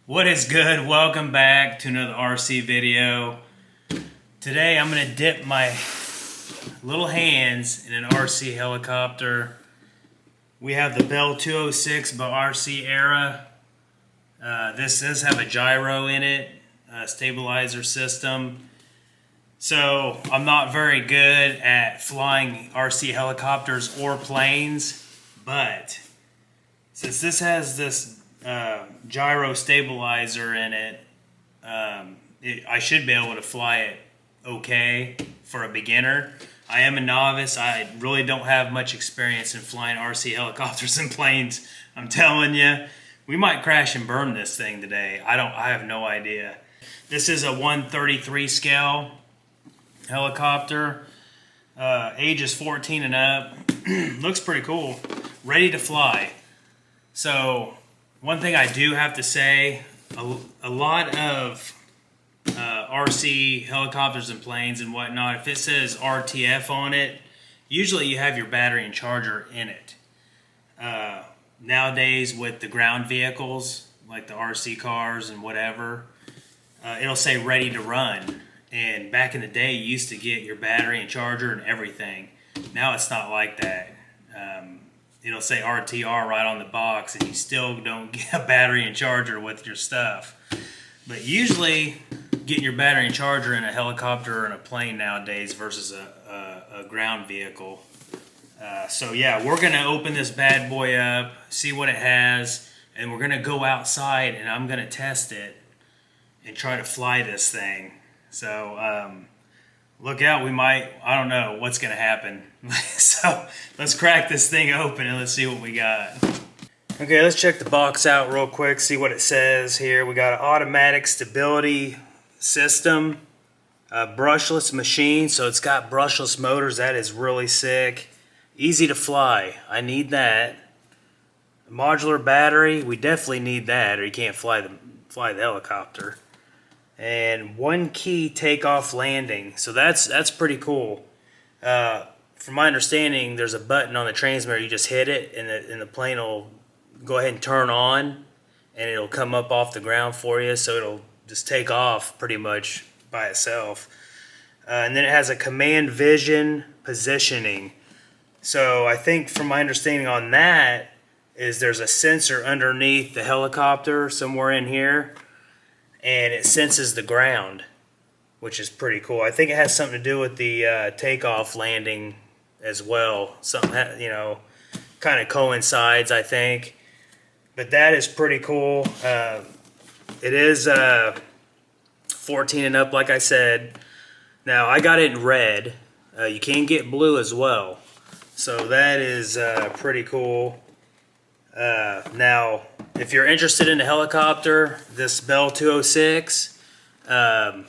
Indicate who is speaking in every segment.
Speaker 1: What is good? Welcome back to another RC video. Today I'm going to dip my little hands in an RC helicopter. We have the Bell 206 by RC Era. This does have a gyro in it, a stabilizer system. So I'm not very good at flying RC helicopters or planes, but since this has this gyro stabilizer in it, I should be able to fly it okay for a beginner. I am a novice. I really don't have much experience in flying RC helicopters and planes. I'm telling you, we might crash and burn this thing today. I have no idea. This is a 133 scale helicopter. Age is 14 and up. Looks pretty cool. Ready to fly. So one thing I do have to say, a lot of RC helicopters and planes and whatnot, if it says RTF on it, usually you have your battery and charger in it. Nowadays with the ground vehicles, like the RC cars and whatever, it'll say ready to run. And back in the day, you used to get your battery and charger and everything. Now it's not like that. It'll say RTR right on the box, and you still don't get a battery and charger with your stuff. But usually, getting your battery and charger in a helicopter and a plane nowadays versus a ground vehicle. So yeah, we're going to open this bad boy up, see what it has, and we're going to go outside, and I'm going to test it and try to fly this thing. So look out, I don't know what's going to happen. So let's crack this thing open and let's see what we got. Okay, let's check the box out real quick, see what it says here. We got an automatic stability system, a brushless machine, so it's got brushless motors. That is really sick. Easy to fly. I need that. A modular battery, we definitely need that, or you can't fly the helicopter. And one key takeoff landing, so that's pretty cool. From my understanding, there's a button on the transmitter. You just hit it, and the plane will go ahead and turn on, and it'll come up off the ground for you. So it'll just take off pretty much by itself. And then it has a command vision positioning. So I think from my understanding on that is there's a sensor underneath the helicopter somewhere in here, and it senses the ground, which is pretty cool. I think it has something to do with the takeoff landing as well. Something, kind of coincides, I think. But that is pretty cool. It is 14 and up, like I said. Now, I got it in red. You can get blue as well. So that is pretty cool. Now, if you're interested in a helicopter, this Bell 206, I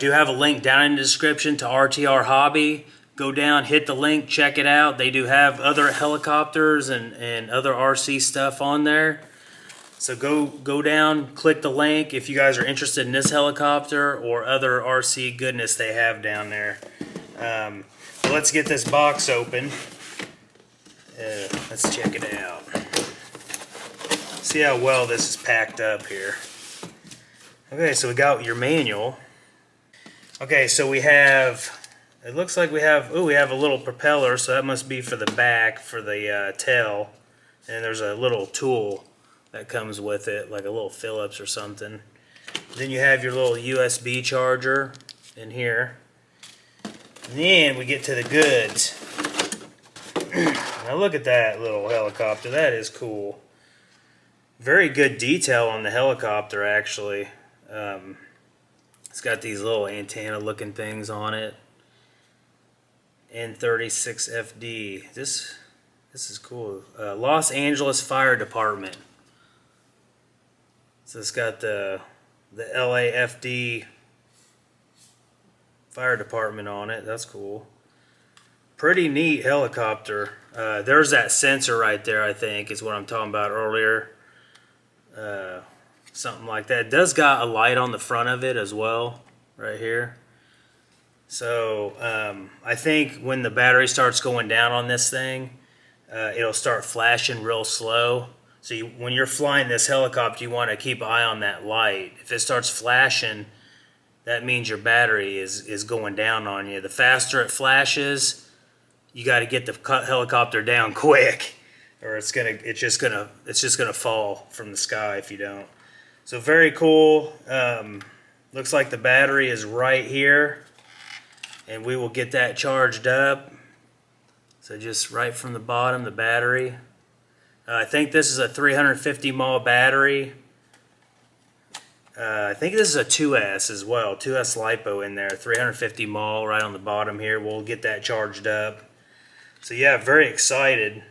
Speaker 1: do have a link down in the description to RTR Hobby. Go down, hit the link, check it out. They do have other helicopters and other RC stuff on there. So go down, click the link if you guys are interested in this helicopter or other RC goodness they have down there. Let's get this box open. Let's check it out. See how well this is packed up here. Okay, so we got your manual. Okay, so we have, it looks like we have a little propeller, so that must be for the back, for the tail. And there's a little tool that comes with it, like a little Phillips or something. Then you have your little USB charger in here. And then we get to the goods. Now look at that little helicopter, that is cool. Very good detail on the helicopter, actually. It's got these little antenna looking things on it. N36FD. This is cool. Los Angeles Fire Department. So it's got the LAFD Fire Department on it. That's cool. Pretty neat helicopter. There's that sensor right there, I think, is what I'm talking about earlier. Something like that. It does got a light on the front of it as well, right here. So I think when the battery starts going down on this thing, it'll start flashing real slow. So when you're flying this helicopter, you want to keep an eye on that light. If it starts flashing, that means your battery is going down on you. The faster it flashes, you got to get the helicopter down quick, or it's just gonna fall from the sky if you don't. So very cool. Looks like the battery is right here, and we will get that charged up. So just right from the bottom, the battery. I think this is a 350 mAh battery. I think this is a 2S as well, 2S LiPo in there, 350 mAh right on the bottom here. We'll get that charged up. So yeah, very excited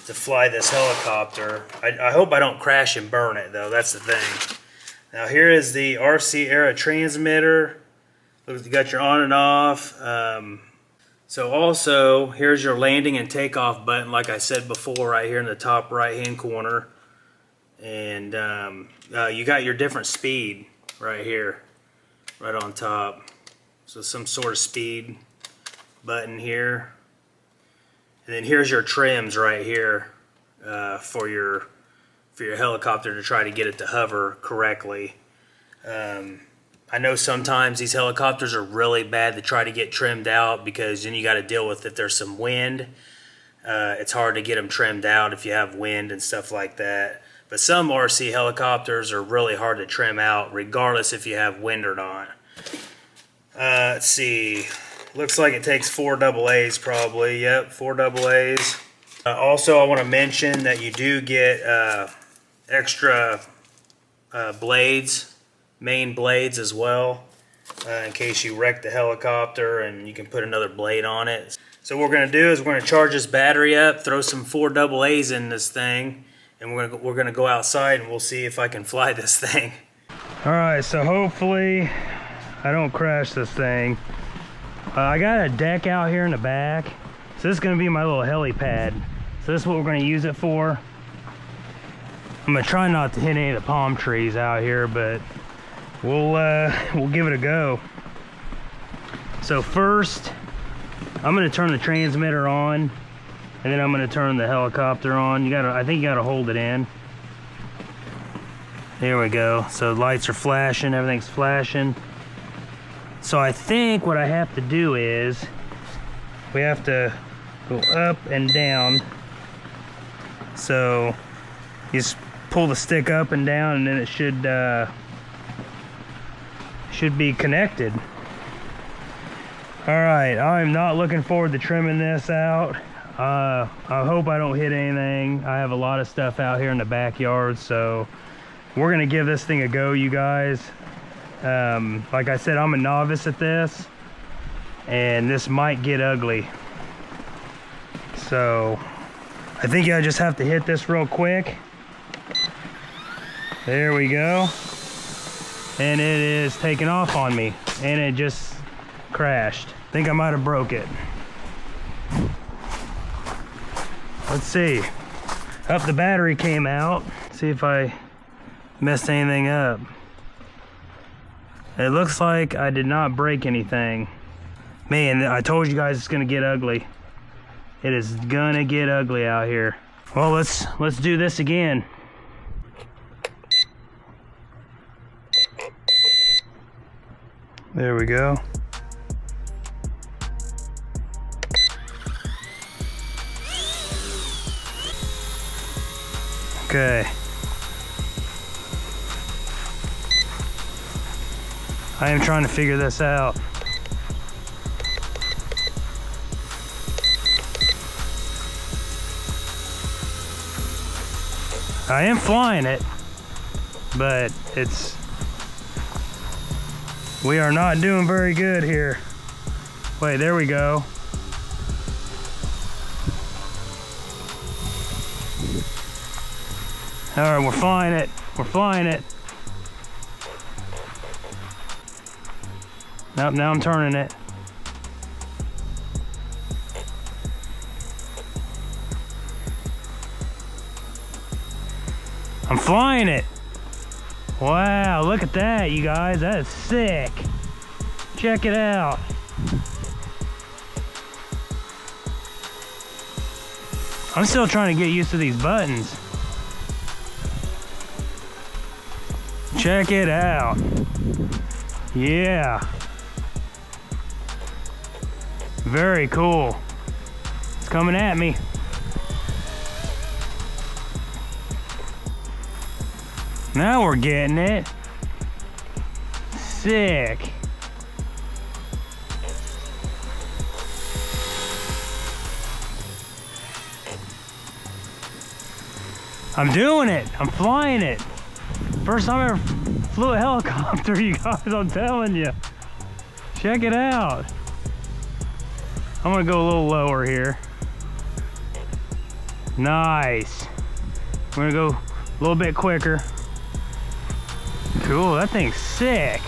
Speaker 1: to fly this helicopter. I hope I don't crash and burn it though, that's the thing. Now here is the RC Era transmitter. You got your on and off. So also, here's your landing and takeoff button, like I said before, right here in the top right-hand corner. And you got your different speed right here, right on top. So some sort of speed button here. And then here's your trims right here for your helicopter to try to get it to hover correctly. I know sometimes these helicopters are really bad to try to get trimmed out, because then you got to deal with if there's some wind. It's hard to get them trimmed out if you have wind and stuff like that. But some RC helicopters are really hard to trim out regardless if you have wind or not. Let's see. Looks like it takes 4 AA's probably. Yep, 4 AA's. Also, I want to mention that you do get extra blades, main blades as well, in case you wreck the helicopter, and you can put another blade on it. So what we're going to do is we're going to charge this battery up, throw some 4 AA's in this thing, and we're going to go outside and we'll see if I can fly this thing. Alright, so hopefully I don't crash this thing. I got a deck out here in the back, so this is going to be my little helipad. So this is what we're going to use it for. I'm going to try not to hit any of the palm trees out here, but we'll give it a go. So first, I'm going to turn the transmitter on, and then I'm going to turn the helicopter on. I think you got to hold it in. There we go. So lights are flashing, everything's flashing. So I think what I have to do is we have to go up and down. So you just pull the stick up and down, and then it should be connected. All right, I'm not looking forward to trimming this out. I hope I don't hit anything. I have a lot of stuff out here in the backyard, so we're gonna give this thing a go, you guys. Like I said, I'm a novice at this, and this might get ugly. So I think I just have to hit this real quick. There we go. And it is taking off on me, and it just crashed. I think I might have broke it. Let's see. Up, the battery came out. See if I messed anything up. It looks like I did not break anything. Man, I told you guys it's gonna get ugly. It is gonna get ugly out here. Well, let's do this again. There we go. Okay. I am trying to figure this out. I am flying it, but we are not doing very good here. Wait, there we go. All right, we're flying it. We're flying it. Nope, now I'm turning it. I'm flying it. Wow, look at that, you guys. That is sick. Check it out. I'm still trying to get used to these buttons.
Speaker 2: Check it out. Yeah. Very cool. It's coming at me. Now we're getting it. Sick. I'm doing it. I'm flying it. First time I ever flew a helicopter, you guys, I'm telling you. Check it out. I'm gonna go a little lower here. Nice. We're gonna go a little bit quicker. Cool, that thing's sick.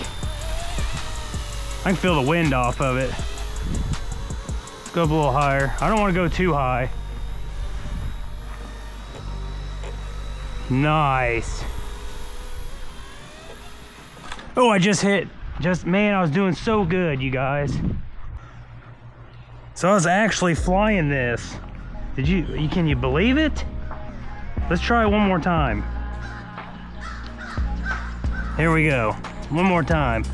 Speaker 2: I can feel the wind off of it. Let's go up a little higher. I don't want to go too high. Nice. Oh, I just hit. Man, I was doing so good, you guys. So I was actually flying this. Can you believe it? Let's try it one more time. Here we go. One more time.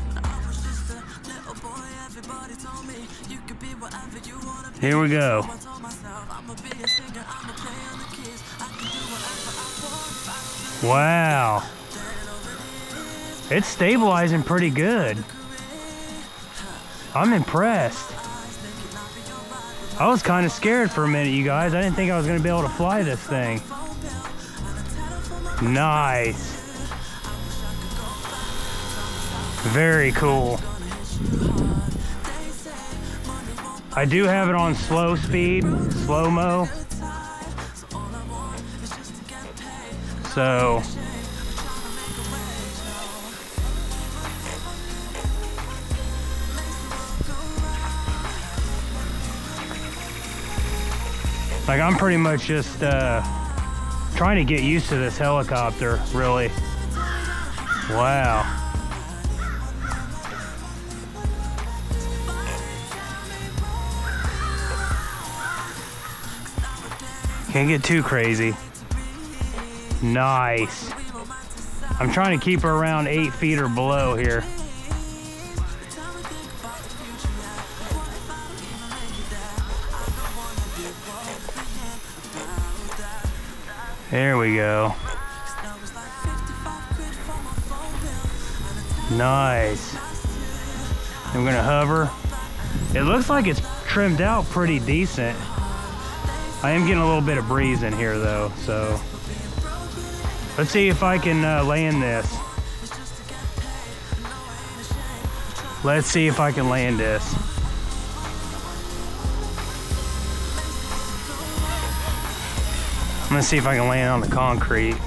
Speaker 2: Here we go. Wow. It's stabilizing pretty good. I'm impressed. I was kind of scared for a minute, you guys. I didn't think I was going to be able to fly this thing. Nice. Very cool. I do have it on slow speed, slow-mo. So like I'm pretty much just trying to get used to this helicopter, really. Wow. Can't get too crazy. Nice. I'm trying to keep her around 8 feet or below here. There we go. Nice. I'm gonna hover. It looks like it's trimmed out pretty decent. I am getting a little bit of breeze in here though, so let's see if I can land this. Let's see if I can land this. I'm gonna see if I can land on the concrete.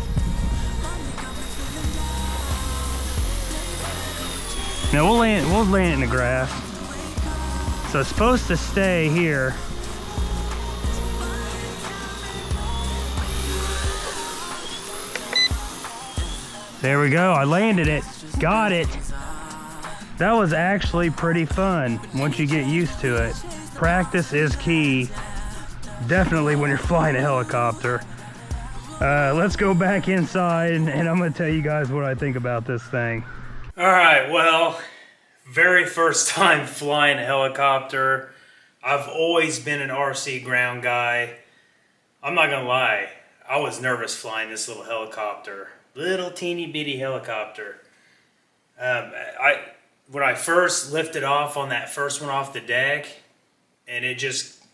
Speaker 2: No, we'll land it in the grass. So it's supposed to stay here. There we go, I landed it, got it. That was actually pretty fun once you get used to it. Practice is key, definitely when you're flying a helicopter. Let's go back inside and I'm gonna tell you guys what I think about this thing.
Speaker 1: All right, well, very first time flying a helicopter. I've always been an RC ground guy. I'm not gonna lie, I was nervous flying this little helicopter. Little teeny bitty helicopter. When I first lifted off on that first one off the deck, and it just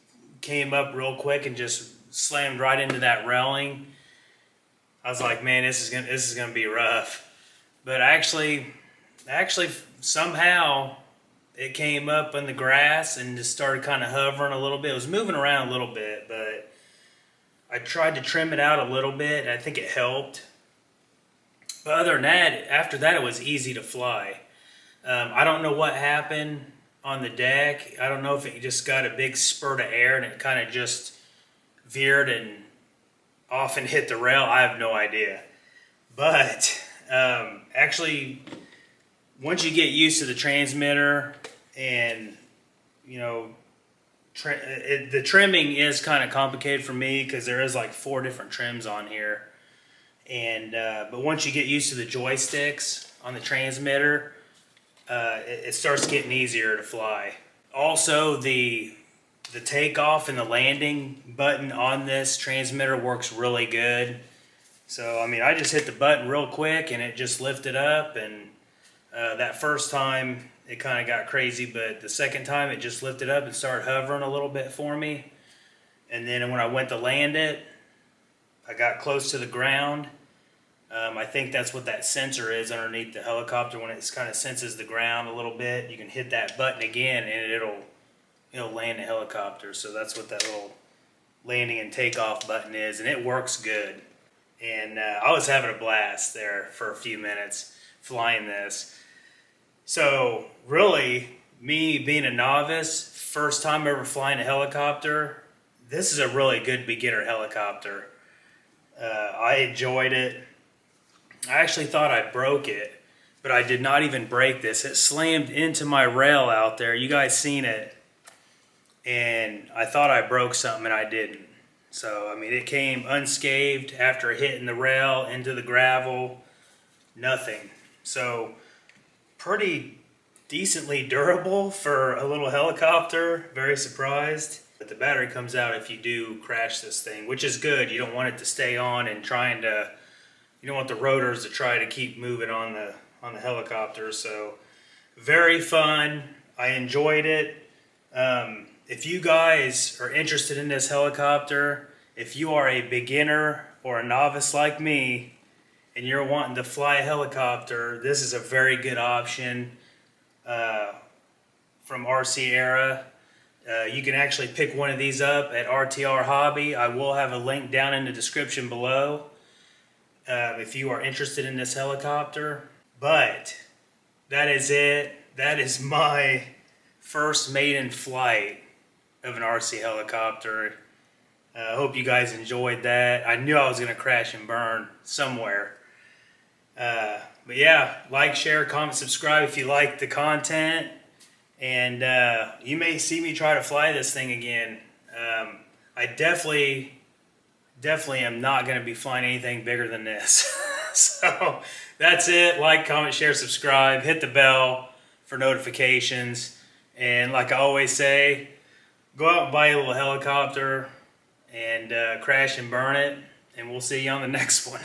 Speaker 1: came up real quick and just slammed right into that railing, I was like, man, this is gonna be rough. But actually somehow it came up in the grass and just started kind of hovering a little bit. It was moving around a little bit, but I tried to trim it out a little bit, and I think it helped. But other than that, after that, it was easy to fly. I don't know what happened on the deck. I don't know if it just got a big spurt of air and it kind of just veered and off and hit the rail. I have no idea. But actually, once you get used to the transmitter and, you know, the trimming is kind of complicated for me because there is like 4 different trims on here. And but once you get used to the joysticks on the transmitter, it starts getting easier to fly. Also, the takeoff and the landing button on this transmitter works really good. So I mean, I just hit the button real quick and it just lifted up, and that first time it kind of got crazy, but the second time it just lifted up and started hovering a little bit for me. And then when I went to land it, I got close to the ground. I think that's what that sensor is underneath the helicopter. When it kind of senses the ground a little bit, you can hit that button again and it'll land the helicopter. So that's what that little landing and takeoff button is, and it works good. And I was having a blast there for a few minutes flying this. So really, me being a novice, first time ever flying a helicopter, this is a really good beginner helicopter. I enjoyed it. I actually thought I broke it, but I did not even break this. It slammed into my rail out there. You guys seen it. And I thought I broke something, and I didn't. So, I mean, it came unscathed after hitting the rail into the gravel. Nothing. So, pretty decently durable for a little helicopter. Very surprised. But the battery comes out if you do crash this thing, which is good. You don't want it to stay on and you don't want the rotors to try to keep moving on the helicopter. So, very fun. I enjoyed it. If you guys are interested in this helicopter, if you are a beginner or a novice like me, and you're wanting to fly a helicopter, this is a very good option from RC Era. You can actually pick one of these up at RTR Hobby. I will have a link down in the description below if you are interested in this helicopter. But that is it. That is my first maiden flight of an RC helicopter. I hope you guys enjoyed that. I knew I was going to crash and burn somewhere. But yeah, like, share, comment, subscribe if you like the content. And you may see me try to fly this thing again. I definitely am not going to be flying anything bigger than this. So that's it. Like, comment, share, subscribe. Hit the bell for notifications. And like I always say, go out and buy a little helicopter and crash and burn it. And we'll see you on the next one.